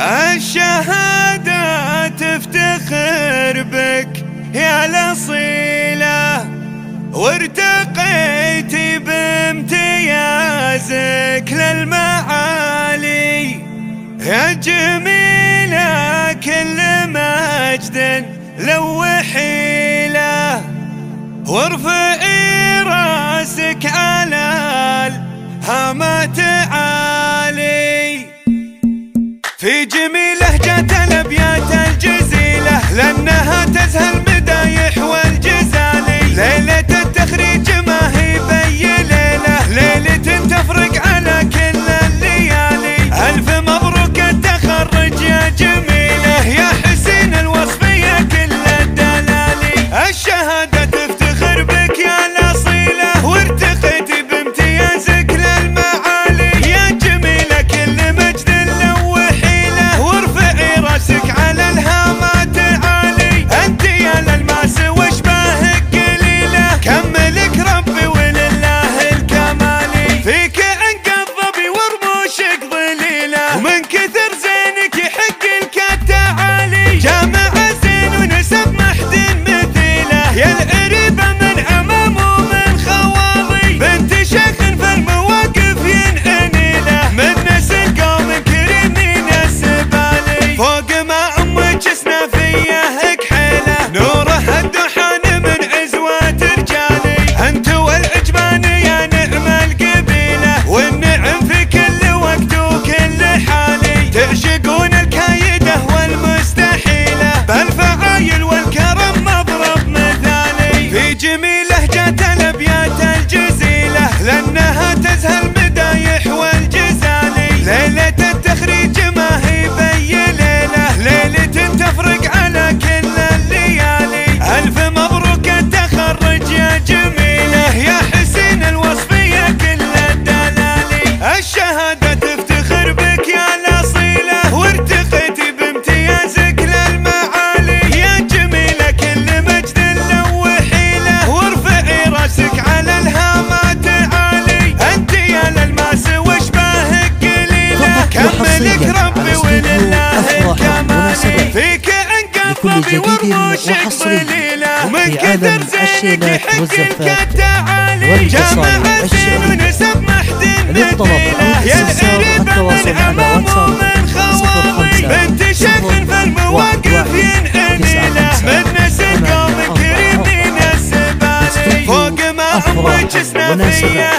الشهادة تفتخر بك يا الأصيلة، وارتقيت بامتيازك للمعالي يا جميلة، كل مجد لوحي له، وارفعي راسك على الهامات عالي في جميل لهجة الأبيات الجزيلة، لأنها تزهى المدايح والجزالي. ليلة التخريج ما هي بي ليلة، ليلة تفرق على كل الليالي. ألف مبروك التخرج يا جميلة، يا حسين الوصف يا كل الدلالي. الشهادة تفتخر بك يا الأصيلة، وارتقيت بامتيازك للمعالي يا جميلة، كل مجد لوحي له، وارفعي راسك على الهامات عالي. انت يا للماس واشباهك قليلة، كملك ربي ولله الكمالي. فيك انقضبي ورموشك ظليلة، ومن كثر زينك يحق لك التعالي. جامع زين ونسب محد مثيله، يا القريبة من عمام ومن خواضي. بنت شيخ في المواقف ينحني له، من نسل قوم كريمين السبالي. فوق ما امك سنافيه كحيله، نوره الدحان من عزوات رجالي. انت والعجبان يا نعم القبيله، والنعم في كل وقت وكل حالي. تعشقون الكايده والمستحيله، بالفعايل والكرم مضرب مثالي. في جميل لهجة الأبيات الجزيلة، لأنها تزهى المدايح والجزالي. ليلة التخريج ما هي بي ليلة، ليلة تفرق على كل الليالي. ألف مبروك التخرج يا جميلة، يا حسين الوصف يا كل الدلالي. الشهادة تفتخر بك يا الأصيلة، وارتقيت بامتيازك للمعالي يا جميلة، كل مجد لوحي له، وارفعي راسك على الهامات عالي. انت يا للماس واشباهك قليلة، كملك ربي ولله الكمالي. فيك انقضبي ورموشك ظليلة، ومن كثر زينك يحق لك التعالي. جامع زين ونسب محد مثيله، يا القريبة من عمام ومن خواضي. بنت شيخ في المواقف ينحني له، من نسل قوم كريمين السبالي. فوق ما امك سنافيه